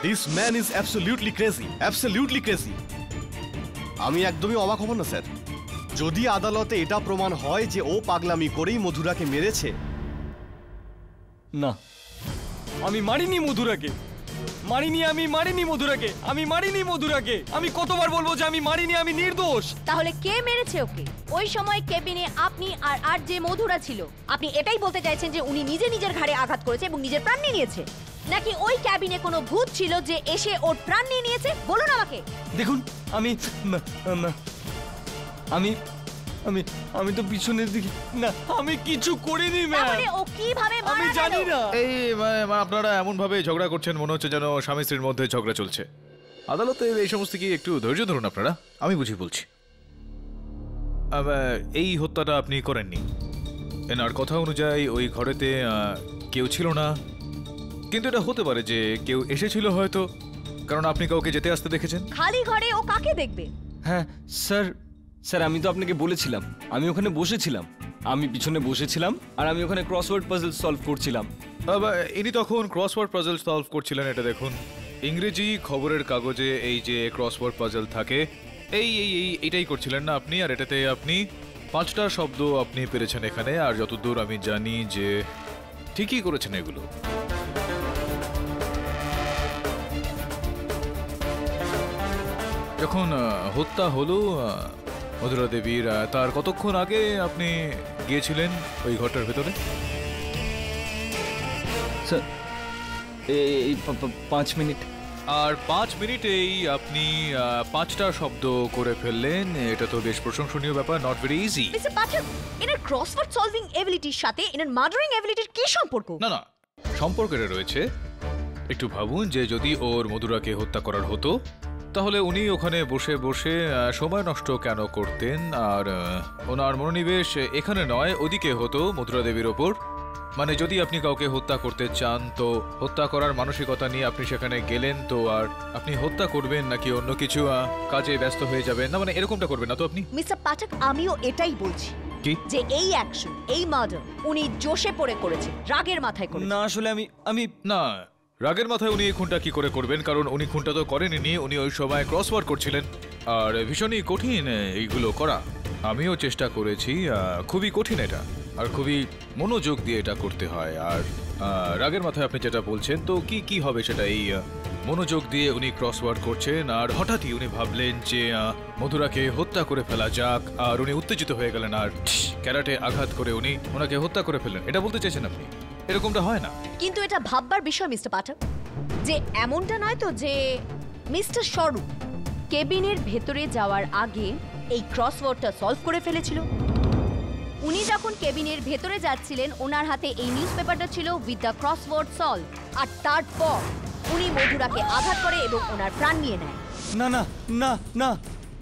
This man is absolutely crazy, absolutely crazy. আমি একদমই অবাক হব না স্যার, যদি আদালতে এটা প্রমাণ হয় যে ও পাগলামি করেই মধুরাকে মেরেছে। না, আমি মারিনি মধুরাকে, আমি মারিনি মধুরাকে। আমি কতবার বলবো যে আমি মারিনি, আমি নির্দোষ। তাহলে কে মেরেছে ওকে? ওই সময় কেবিনে আপনি আর আরজে মধুরা ছিল। আপনি এটাই বলতে চাইছেন যে উনি নিজের ঘাড়ে আঘাত করেছে এবং নিজের প্রাণ নিয়ে নিয়েছে, নাকি ওই ক্যাবিনে কোনো ভূত ছিল যে এসে ওর প্রাণ নিয়ে নিয়েছে? বলুন আমাকে। দেখুন, আমি তো পিছনের দিকে না, আমি কিছু করিনি ম্যাম। তাহলে ও কিভাবে মারা গেল? আমি জানি না। এই আপনারা এমন ভাবে ঝগড়া করছেন, মনে হচ্ছে যেন স্বামী স্ত্রীর মধ্যে ঝগড়া চলছে। আদালতে এই সমস্ত কি একটু ধৈর্য ধরুন আপনারা, আমি বুঝিয়ে বলছি। এই হত্যাটা আপনি করেননি। এনার কথা অনুযায়ী ওই ঘরেতে কেউ ছিল না, কিন্তু এটা হতে পারে যে কেউ এসেছিল হয়তো, কারণ আপনি কাউকে যেতে আসতে দেখেছেন। খালি ঘরে ও কাকে দেখবে? হ্যাঁ স্যার, আমি তো আপনাকে বলেছিলাম, আমি ওখানে বসেছিলাম, আমি পিছনে বসেছিলাম আর আমি ওখানে ক্রসওয়ার্ড পাজল সলভ করছিলাম। ইনি তখন ক্রসওয়ার্ড পাজল সলভ করছিলেন। এটা দেখুন, ইংরেজি খবরের কাগজে এই যে ক্রসওয়ার্ড পাজল থাকে, এইটাই করছিলেন না আপনি? আর এটাতে আপনি 5টা শব্দ আপনি পেরেছেন এখানে, আর যতদূর আমি জানি যে ঠিকই করেছেন এগুলো। যখন হত্যা হলো মধুরা দেবীর, তার কতক্ষণ আগে আপনি গিয়েছিলেন ওই ঘরটার ভেতরে? স্যার, এই 5 মিনিট। আর 5 মিনিটেই আপনি 5টা শব্দ করে ফেললেন। এটা তো বেশ প্রশংসনীয় ব্যাপার, নট ভেরি ইজি। মিস্টার পাঠক, এনার ক্রসওয়ার্ড সলভিং এবিলিটির সাথে এনার মার্ডারিং এবিলিটির কি সম্পর্ক? না, সম্পর্ক এটা রয়েছে। একটু ভাবুন যে যদি ওর মধুরাকে হত্যা করার হতো, তাহলে উনি ওখানে বসে বসে সময় নষ্ট কেন করতেন? আর ওনার মনোনিবেশ এখানে নয়, ওদিকে হতো মধুরা দেবীর ওপর। মানে যদি আপনি কাউকে হত্যা করতে চান, তো হত্যা করার মানসিকতা নিয়ে আপনি সেখানে গেলেন, তো আর আপনি হত্যা করবেন নাকি অন্য কিছু কাজে ব্যস্ত হয়ে যাবেন না, মানে এরকমটা করবেন না তো আপনি? মিস্টার পাঠক, আমিও এটাই বলছি যে এই অ্যাকশন, এই মার্ডার উনি জোশে পড়ে করেছে, রাগের মাথায় করেছে। না, আসলে আমি না, রাগের মাথায় উনি এই খুনটা কি করে করবেন? কারণ উনি খুনটা তো করেননি, উনি ওই সময় ক্রসওয়ার্ড করছিলেন। আর ভীষণই কঠিন এইগুলো করা। আমিও চেষ্টা করেছি, খুবই কঠিন এটা, আর খুবই মনোযোগ দিয়ে এটা করতে হয়। আর রাগের মাথায় আপনি যেটা বলছেন, তো কি হবে সেটা? এই মনোযোগ দিয়ে উনি ক্রসওয়ার্ড করছেন, আর হঠাৎই উনি ভাবলেন যে মধুরাকে হত্যা করে ফেলা যাক, আর উনি উত্তেজিত হয়ে গেলেন আর ক্যারাটে আঘাত করে উনি ওনাকে হত্যা করে ফেললেন। এটা বলতে চাইছেন আপনি? এরকমটা হয় না। কিন্তু এটা ভাববার বিষয় মিস্টার পাঠক, যে এমনটা নয় তো যে মিস্টার স্বরূপ কেবিনের ভেতরে যাওয়ার আগে এই ক্রসওয়ার্ডটা সলভ করে ফেলেছিল। উনি যখন কেবিনের ভেতরে যাচ্ছিলেন, ওনার হাতে এই নিউজপেপারটা ছিল উইথ দ্য ক্রসওয়ার্ড সলভ, আর তারপর উনি মধুরাকে আঘাত করে এবং ওনার প্রাণ নিয়ে নেয়। না না না না,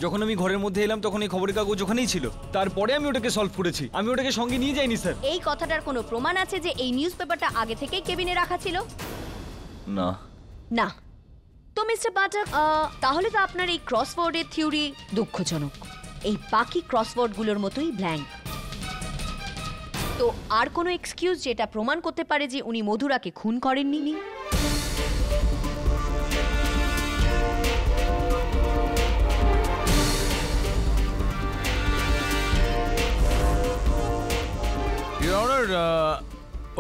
যখন আমি ঘরের মধ্যে এলাম তখন এই খবরের কাগজ ওখানেই ছিল, তারপরে আমি ওটাকে সলভ করেছি, আমি ওটাকে সঙ্গে নিয়ে যাইনি স্যার। এই কথাটার কোনো প্রমাণ আছে যে এই নিউজপেপারটা আগে থেকেই কেবিনে রাখা ছিল? না না। তো মিস্টার পাঠক, তাহলে তো আপনার এই ক্রসওয়ার্ডের থিওরি দুঃখজনক। এই বাকি ক্রসওয়ার্ডগুলোর মতোই ব্ল্যাঙ্ক। তো আর কোনো এক্সকিউজ যেটা প্রমাণ করতে পারে যে উনি মধুরাকে খুন করেননি?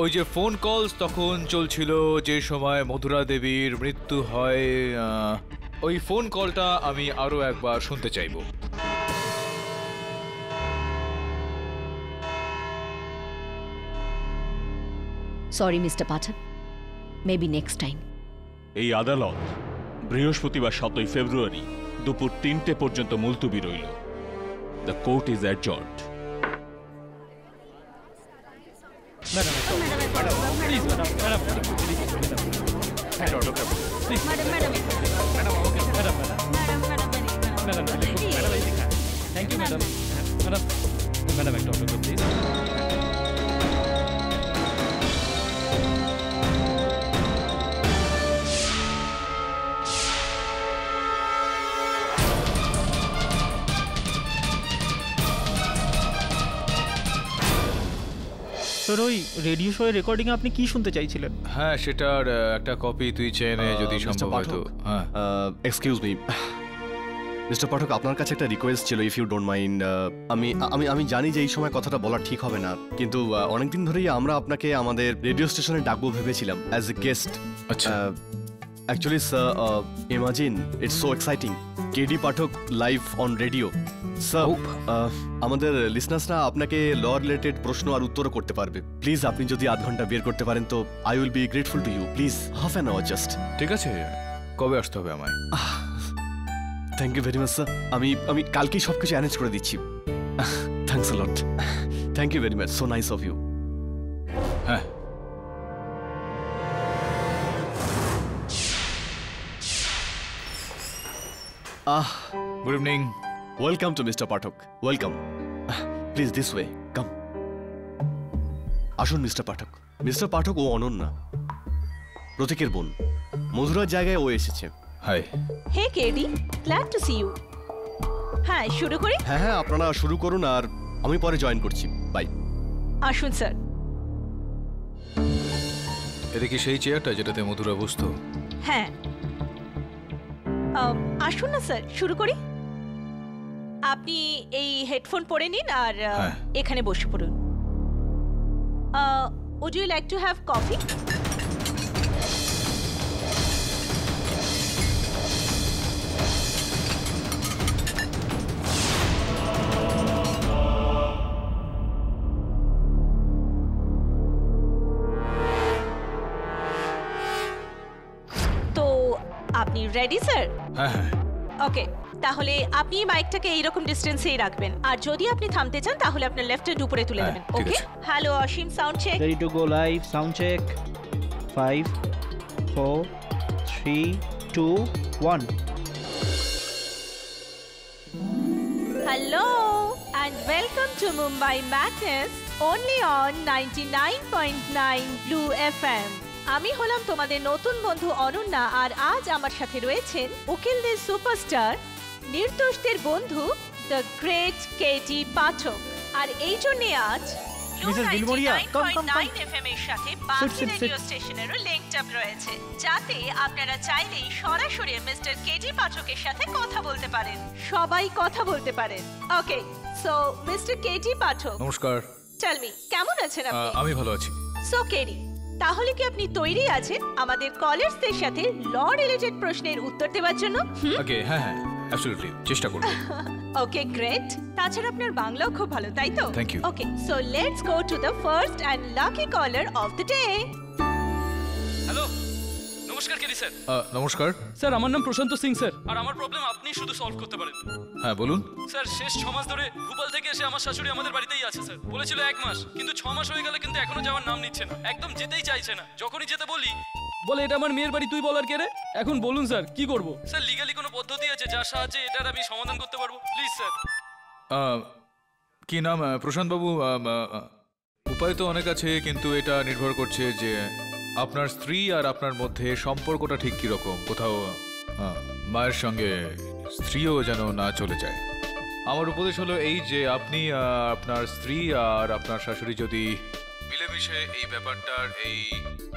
ওই যে ফোন কলস তখন চলছিল যে সময় মধুরা দেবীর মৃত্যু হয়, ওই ফোন কলটা আমি আরো একবার শুনতে চাইব। সরি মিস্টার পাঠক, মেবি নেক্সট টাইম। এই আদালত বৃহস্পতিবার 7 ফেব্রুয়ারি দুপুর 3টে পর্যন্ত মুলতবি রইল। The court is adjourned. Please madam madam please madam madam madam okay madam madam madam thank you madam madam madam একটা অটোগ্রাফ প্লিজ। স্যার ওই রেডিও শো এর রেকর্ডিং আপনি কি শুনতে চাইছিলেন? হ্যাঁ, সেটার একটা কপি তুই চেয়ে নে যদি সম্ভব হয় তো। হ্যাঁ, এক্সকিউজ মি মিস্টার পাঠক, আপনার কাছে একটা রিকোয়েস্ট ছিল, ইফ ইউ ডোন্ট মাইন্ড। আমি আমি আমি জানি যে এই সময় কথাটা বলা ঠিক হবে না, কিন্তু অনেকদিন ধরেই আমরা আপনাকে আমাদের রেডিও স্টেশনে ডাকবো ভেবেছিলাম অ্যাজ এ গেস্ট। আচ্ছা, actually sir, imagine it's so exciting, KD Pathak live on radio. Sir, আমাদের লিসনার্সরা আপনাকে ল রিলেটেড প্রশ্ন আর উত্তরও করতে পারবে। প্লিজ আপনি যদি আধ ঘন্টা বের করতে পারেন তো I will be grateful to you. Please half an hour just. ঠিক আছে, কবে আসতে হবে আমায়? Thank you very much sir. আমি কালকেই সব কিছু অ্যারেঞ্জ করে দিচ্ছি। Thanks a lot. Thank you very much, so nice of you. হ্যাঁ, good evening. Welcome to mister Pathak, welcome. Please this way, come. আসুন মিস্টার পাঠক। মিস্টার পাঠক, ও অনন্যা, প্রতীকের বোন। মধুরার জায়গায় ও এসেছে। High. Hey KD, glad to see you. হ্যাঁ, শুরু করি? হ্যাঁ হ্যাঁ, আপনারা শুরু করুন আর আমি পরে জয়েন করছি। বাই। আসুন স্যার। এটা কি সেই চেয়ারটা যেটাতে মধুরা বসতো? হ্যাঁ, আসুন না স্যার, শুরু করি। আপনি এই হেডফোন পরে নিন আর এখানে বসে পড়ুন। Would you like to have coffee? তো আপনি রেডি স্যার? হ্যাঁ হ্যাঁ। ওকে, তাহলে আপনি মাইকটাকে এইরকম ডিস্টেন্সেই রাখবেন, আর যদি আপনি থামতে চান তাহলে আপনার লেফটের উপরে তুলে দেবেন। Okay, hello Asim, sound check. Ready to go live, sound check. 5 4 3 2 1। Hello and welcome to Mumbai Madness only on 99.9 Blue FM. আমি হলাম তোমাদের নতুন বন্ধু অনন্যা, আর আজ আমার সাথে রয়েছেন উকিলদের সুপারস্টার, নির্দোষদের বন্ধু, দ্য গ্রেট কেটি পাঠক। আর এই জন্যে আজ মিসেস বিলমোরিয়া, কম কম কম। FM এর সাথে বাকি রেডিও স্টেশনেরও লিংক আপ রয়েছে, যাতে আপনারা চাইলেই সরাসরি মিস্টার কেটি পাঠকের সাথে কথা বলতে পারেন। সবাই কথা বলতে পারেন। Okay, so mister KT Pathak, নমস্কার। টেল মি, কেমন আছেন আপনি? আমি ভালো আছি। সো কেটি, তাহলে কি আপনি তৈরি আছেন আমাদের কলার্সদের সাথে ল রিলেটেড প্রশ্নের উত্তর দেওয়ার জন্য? ওকে, হ্যাঁ হ্যাঁ, অ্যাবসলিউটলি, চেষ্টা করব। Okay, great. তাছাড়া আপনার বাংলাও খুব ভালো, তাই তো? Thank you. Okay, so let's go to the first and lucky caller of the day. Hello, নমস্কার কেডি স্যার। নমস্কার স্যার, আমার নাম প্রশান্ত সিং স্যার, আর আমার প্রবলেম আপনি শুধু সলভ করতে পারেন। হ্যাঁ, বলুন। স্যার, শেষ 6 মাস ধরে ভোপাল থেকে এসে আমার শাশুড়ি আমাদের বাড়িতেই আছে স্যার। বলেছিল 1 মাস, কিন্তু 6 মাস হয়ে গেল, কিন্তু এখনো যাওয়ার নাম নিচ্ছে না, একদম যেতেই চাইছে না। যখনই যেতে বলি বলে এটা আমার মেয়ের বাড়ি, তুই বলার কে রে? এখন বলুন স্যার, কি করব? স্যার, লিগ্যালি কোনো পদ্ধতি আছে যার সাহায্যে এটার আমি সমাধান করতে পারবো? Please sir. কি নাম? প্রশান্ত বাবু, উপায় তো অনেক আছে, কিন্তু এটা নির্ভর করছে যে আপনার স্ত্রী আর আপনার মধ্যে সম্পর্কটা ঠিক কিরকম। কোথাও মায়ের সঙ্গে স্ত্রীও যেন না চলে যায়। আমার উপদেশ হলো এই যে আপনি আপনার স্ত্রী আর আপনার শাশুড়ি যদি মিলেমিশে এই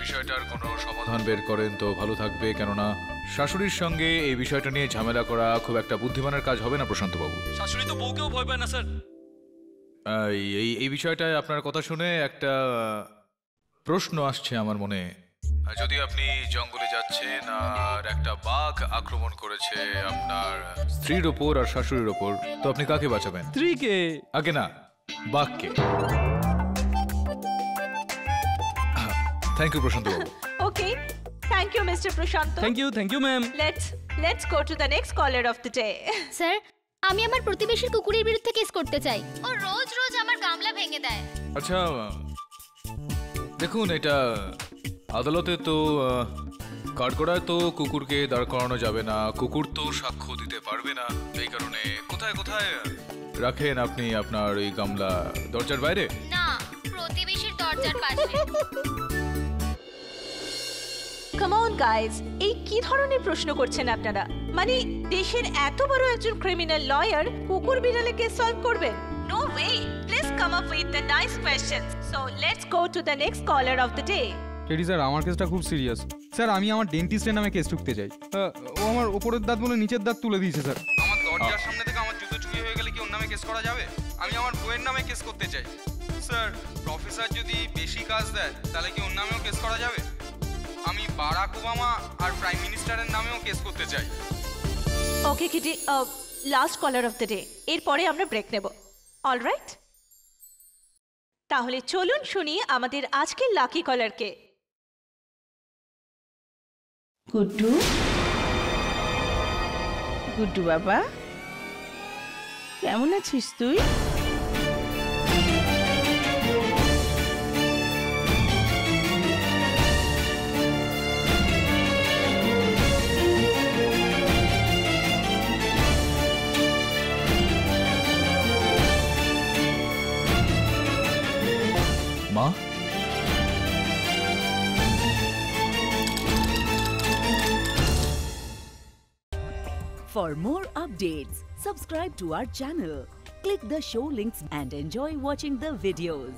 বিষয়টার কোনো সমাধান বের করেন তো ভালো থাকবে। কেননা শাশুড়ির সঙ্গে এই বিষয়টা নিয়ে ঝামেলা করা খুব একটা বুদ্ধিমানের কাজ হবে না প্রশান্তবাবু। শাশুড়ি তো বউকেও ভয় পায় না স্যার। এই বিষয়টায় আপনার কথা শুনে একটা প্রশ্ন আসছে আমার মনে। যদি আপনি জঙ্গলে যাচ্ছেন আর একটা বাঘ আক্রমণ করেছে আপনার স্ত্রীর ওপর আর শাশুড়ির ওপর, তো আপনি কাকে বাঁচাবেন? স্ত্রীকে? আগে না, বাঘকে। Thank you Prashanta babu. Okay, thank you mister Prashanta. Thank you ma'am. Let's go to the next caller of the day. Sir, আমি আমার প্রতিবেশীর কুকুরের বিরুদ্ধে কেস করতে চাই। ও রোজ রোজ আমার গামলা ভেঙে দেয়। আচ্ছা, দেখুন এটা আদালতে তো কাঠগড়ায় তো কুকুরকে দাঁড় করানো যাবে না, কুকুর তো সাক্ষ্য দিতে পারবে না। এই কারণে কোথায় কোথায় রাখেন আপনি আপনার ওই গামলা? দরজার বাইরে? না, প্রতিবেশীর দরজার পাশে। কাম অন গাইজ, এই কি ধরনের প্রশ্ন করছেন আপনারা? মানে দেশের এত বড় একজন ক্রিমিনাল লয়ার কুকুর বিড়ালে কেস সলভ করবেন? No way. Please come up with the nice questions. So let's go to the next caller of the day. KD sir, আমার কেসটা খুব সিরিয়াস স্যার। আমি আমার ডেন্টিস্টের নামে কেস ঠুকতে চাই। ও আমার ওপরের দাঁত বলে নিচের দাঁত তুলে দিয়েছে স্যার। আমার দরজার সামনে থেকে আমার জুতো চুরি হয়ে গেলে কি ওর নামে কেস করা যাবে? আমি আমার বইয়ের নামে কেস করতে চাই স্যার। প্রফেসর যদি বেশি কাজ দেয় তাহলে কি ওর নামেও কেস করা যাবে? আমি বারাক ওবামা আর প্রাইম মিনিস্টারের নামেও কেস করতে চাই। Okay Kitty, last caller of the day. এরপরে আমরা ব্রেক নেব। অলরাইট, তাহলে চলুন শুনি আমাদের আজকের লাকি কলারকে। গুড্ডু, গুড্ডু বাবা, কেমন আছিস তুই? মা, For more updates, subscribe to our channel, click the show links and enjoy watching the videos.